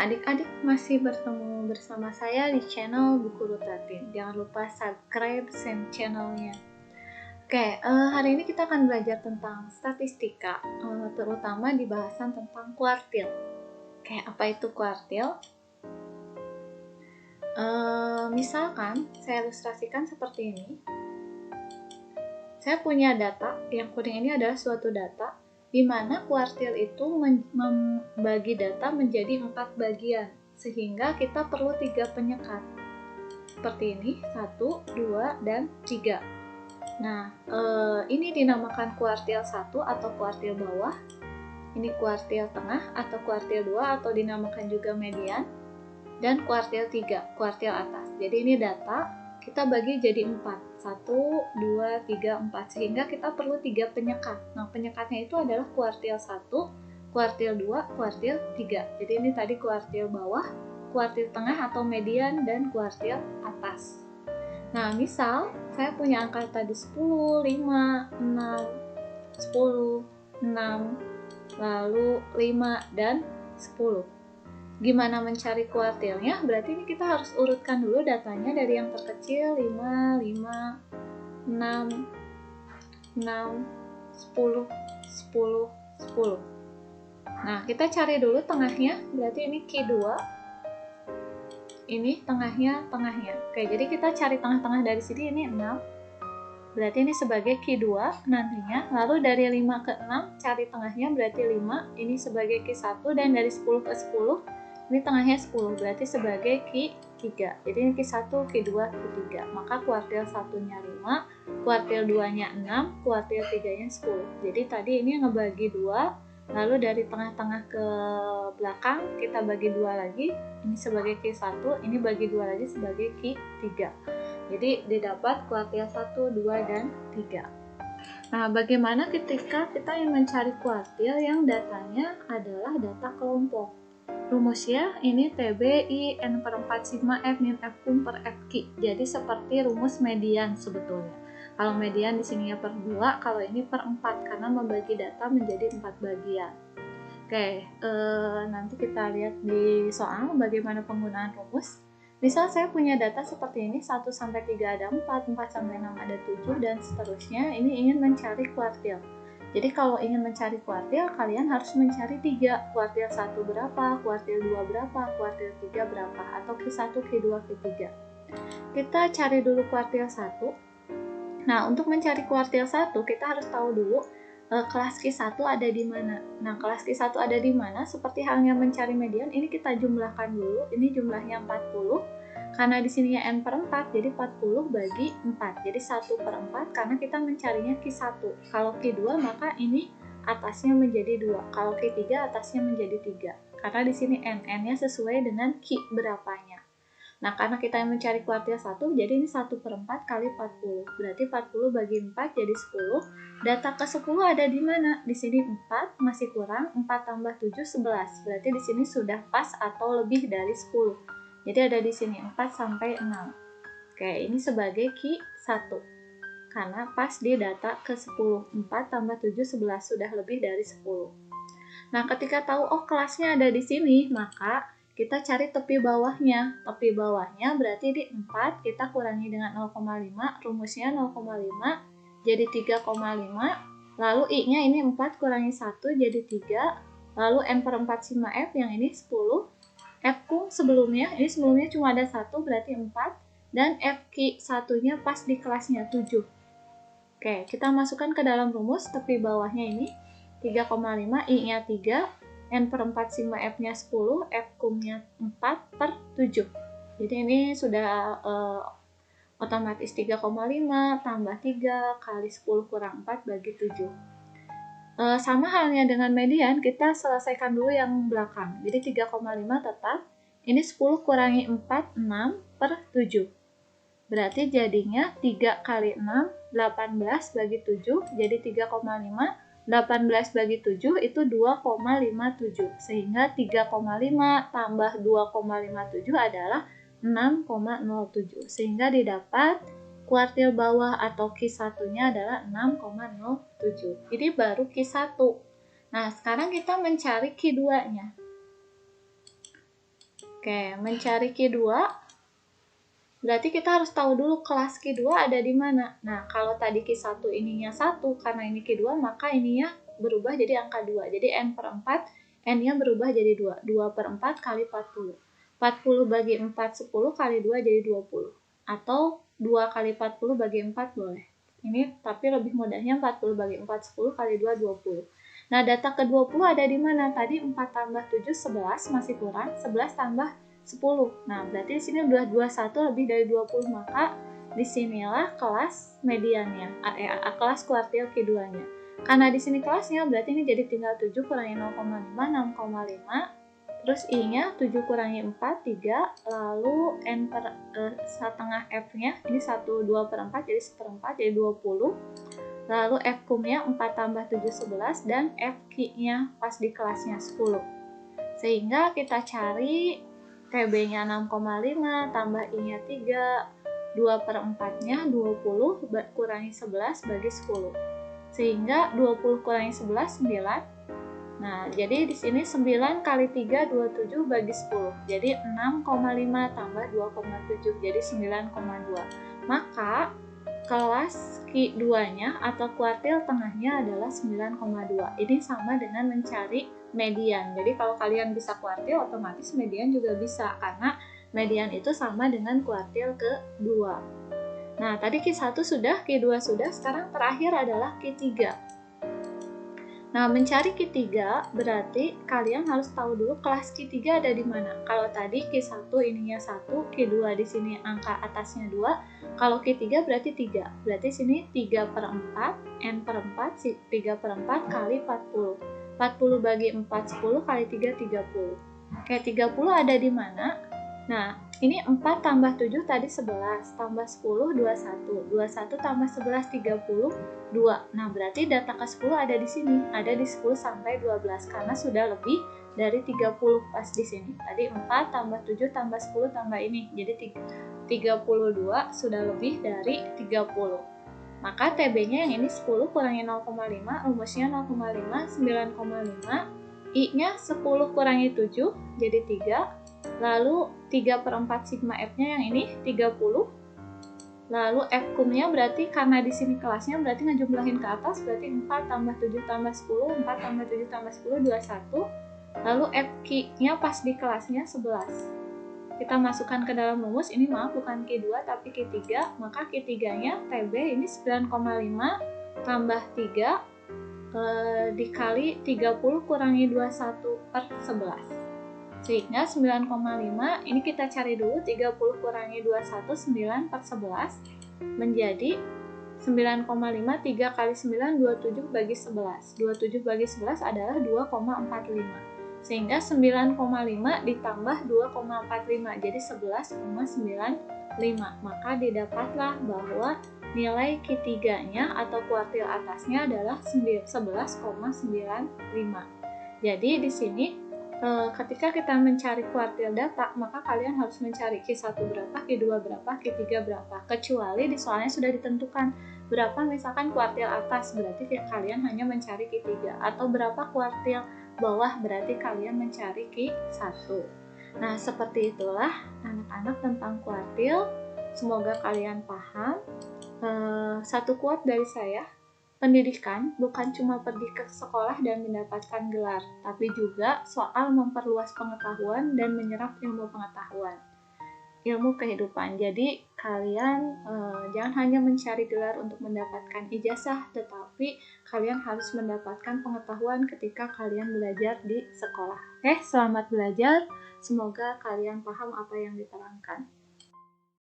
adik-adik masih bertemu bersama saya di channel Buku Rutatin. Jangan lupa subscribe channelnya. Oke, hari ini kita akan belajar tentang statistika, terutama di bahasan tentang kuartil. Oke, apa itu kuartil? Misalkan saya ilustrasikan seperti ini. Saya punya data, yang kuning ini adalah suatu data di mana kuartil itu membagi data menjadi 4 bagian, sehingga kita perlu 3 penyekat. Seperti ini, 1, 2, dan 3. Nah, ini dinamakan kuartil 1 atau kuartil bawah. Ini kuartil tengah atau kuartil 2 atau dinamakan juga median. Dan kuartil 3, kuartil atas. Jadi ini data, kita bagi jadi 4. 1, 2, 3, 4. Sehingga kita perlu 3 penyekat. Nah, penyekatnya itu adalah kuartil 1, kuartil 2, kuartil 3. Jadi ini tadi kuartil bawah, kuartil tengah atau median, dan kuartil atas. Nah, misal saya punya angka tadi 10, 5, 6, 10, 6, lalu 5, dan 10. Gimana mencari kuartilnya? Berarti ini kita harus urutkan dulu datanya dari yang terkecil 5, 5, 6, 6, 10, 10, 10. Nah, kita cari dulu tengahnya, berarti ini Q2. Ini tengahnya. Oke, jadi kita cari tengah-tengah dari sini, ini 6. Berarti ini sebagai Q2 nantinya. Lalu dari 5 ke 6, cari tengahnya berarti 5. Ini sebagai Q1, dan dari 10 ke 10, ini tengahnya 10, berarti sebagai Q3. Jadi ini Q1, Q2, Q3. Maka kuartil 1-nya 5, kuartil 2-nya 6, kuartil 3-nya 10. Jadi tadi ini ngebagi 2, lalu dari tengah-tengah ke belakang kita bagi 2 lagi. Ini sebagai Q1, ini bagi 2 lagi sebagai Q3. Jadi didapat kuartil 1, 2, dan 3. Nah, bagaimana ketika kita ingin mencari kuartil yang datanya adalah data kelompok? Rumusnya ini TBI N per 4 sigma F min F kum per F Q. Jadi seperti rumus median sebetulnya. Kalau median di sini ya per 2, kalau ini per 4 karena membagi data menjadi 4 bagian. Oke, nanti kita lihat di soal bagaimana penggunaan rumus. Misal saya punya data seperti ini, 1 sampai 3 ada 4, 4 sampai 6 ada 7, dan seterusnya. Ini ingin mencari kuartil. Jadi kalau ingin mencari kuartil, kalian harus mencari 3. Kuartil 1 berapa, kuartil 2 berapa, kuartil 3 berapa, atau Q1, Q2, Q3. Kita cari dulu kuartil 1. Nah, untuk mencari kuartil 1, kita harus tahu dulu kelas Q1 ada di mana. Nah, kelas Q1 ada di mana? Seperti halnya mencari median, ini kita jumlahkan dulu. Ini jumlahnya 40. Karena di sini N per 4, jadi 40 bagi 4. Jadi 1 per 4 karena kita mencarinya Q1. Kalau Q2 maka ini atasnya menjadi 2. Kalau Q3 atasnya menjadi 3. Karena di sini N-nya sesuai dengan Q berapanya. Nah, karena kita mencari kuartil 1, jadi ini 1 per 4 kali 40. Berarti 40 bagi 4 jadi 10. Data ke-10 ada di mana? Di sini 4, masih kurang. 4 tambah 7, 11. Berarti di sini sudah pas atau lebih dari 10. Jadi ada di sini 4 sampai 6. Oke, ini sebagai Q1. Karena pas di data ke-10. 4 tambah 7, 11. Sudah lebih dari 10. Nah, ketika tahu, oh kelasnya ada di sini, maka kita cari tepi bawahnya. Tepi bawahnya berarti di 4, kita kurangi dengan 0,5. Rumusnya 0,5, jadi 3,5. Lalu I-nya ini 4 kurangi 1, jadi 3. Lalu N per 4 sigma F, yang ini 10. F kum sebelumnya cuma ada 1, berarti 4. Dan F Q1-nya pas di kelasnya 7. Oke, kita masukkan ke dalam rumus. Tepi bawahnya ini 3,5, I-nya 3, N per 4 sigma F-nya 10, F kumnya 4 per 7. Jadi ini sudah otomatis 3,5 tambah 3 kali 10 kurang 4 bagi 7. Sama halnya dengan median, kita selesaikan dulu yang belakang. Jadi 3,5 tetap. Ini 10 kurangi 4, 6 per 7. Berarti jadinya 3 kali 6, 18 bagi 7. Jadi 3,5. 18 bagi 7 itu 2,57. Sehingga 3,5 tambah 2,57 adalah 6,07. Sehingga didapat kuartil bawah atau Q1-nya adalah 6,07. Ini baru Q1. Nah, sekarang kita mencari Q2-nya. Oke, mencari Q2 berarti kita harus tahu dulu kelas Q2 ada di mana. Nah, kalau tadi Q1 ininya 1, karena ini Q2, maka ininya berubah jadi angka 2. Jadi N per 4, N-nya berubah jadi 2. 2 per 4 kali 40. 40 bagi 4, 10 kali 2 jadi 20. Atau 2 kali 40 bagi 4 boleh. Ini tapi lebih mudahnya 40 bagi 4, 10 kali 2, 20. Nah, data ke-20 ada di mana? Tadi 4 tambah 7, 11, masih kurang. 11 tambah 10. Nah, berarti di sini udah 21 lebih dari 20, maka disinilah kelas mediannya, kelas kuartil Q2-nya. Karena di sini kelasnya, berarti ini jadi tinggal 7 kurangi 0,5, 6,5. Terus I-nya 7 kurangi 4, 3. Lalu N per setengah F-nya, ini 1, 2 per 4, jadi 1/4, jadi 20. Lalu F kumnya 4 tambah 7, 11. Dan F Q-nya pas di kelasnya 10. Sehingga kita cari TB-nya 6,5, tambah I-nya 3, 2 per 4-nya 20, kurangi 11 bagi 10. Sehingga 20 kurangi 11, 9. Nah, jadi di sini 9 kali 3, 27 bagi 10. Jadi 6,5 tambah 2,7, jadi 9,2. Maka kelas Q2-nya atau kuartil tengahnya adalah 9,2. Ini sama dengan mencari median. Jadi kalau kalian bisa kuartil, otomatis median juga bisa, karena median itu sama dengan kuartil ke-2. Nah, tadi Q1 sudah, Q2 sudah, sekarang terakhir adalah Q3. Nah, mencari Q3 berarti kalian harus tahu dulu kelas Q3 ada di mana. Kalau tadi Q1 ininya 1, Q2 di sini angka atasnya 2. Kalau Q3 berarti 3. Berarti sini 3 per 4, N per 4, 3 per 4 kali 40. 40 bagi 4, 10 kali 3, 30. Oke, 30 ada di mana? Nah, ini 4 tambah 7 tadi 11, tambah 10, 21. 21 tambah 11, 30, 2. Nah, berarti data ke-10 ada di sini. Ada di 10 sampai 12, karena sudah lebih dari 30 pas di sini. Tadi 4 tambah 7 tambah 10 tambah ini. Jadi 32 sudah lebih dari 30. Maka TB-nya yang ini 10 kurangi 0,5, rumusnya 0,5, 9,5. I-nya 10 kurangi 7, jadi 3. Lalu 3 per 4 sigma F-nya yang ini 30. Lalu F kumnya berarti karena di sini kelasnya berarti ngejumlahin ke atas, berarti 4 tambah 7 tambah 10, 4 tambah 7 tambah 10, 21. Lalu F Q-nya pas di kelasnya 11. Kita masukkan ke dalam rumus, ini maaf bukan Q2 tapi Q3, maka Q3-nya TB ini 9,5 tambah 3 dikali 30 kurangi 21 per 11. Sehingga 9,5, ini kita cari dulu, 30 kurangi 21, 9 per 11, menjadi 9,5, 3 kali 9, 27 bagi 11. 27 bagi 11 adalah 2,45. Sehingga 9,5 ditambah 2,45, jadi 11,95. Maka didapatlah bahwa nilai Q3-nya atau kuartil atasnya adalah 11,95. Jadi di sini ketika kita mencari kuartil data, maka kalian harus mencari Q1 berapa, Q2 berapa, Q3 berapa. Kecuali di soalnya sudah ditentukan berapa misalkan kuartil atas, berarti kalian hanya mencari Q3. Atau berapa kuartil bawah, berarti kalian mencari Q1. Nah, seperti itulah anak-anak tentang kuartil. Semoga kalian paham. Satu quote dari saya, pendidikan bukan cuma pergi ke sekolah dan mendapatkan gelar, tapi juga soal memperluas pengetahuan dan menyerap ilmu pengetahuan, ilmu kehidupan. Jadi kalian jangan hanya mencari gelar untuk mendapatkan ijazah, tetapi kalian harus mendapatkan pengetahuan ketika kalian belajar di sekolah. Oke, selamat belajar. Semoga kalian paham apa yang diterangkan.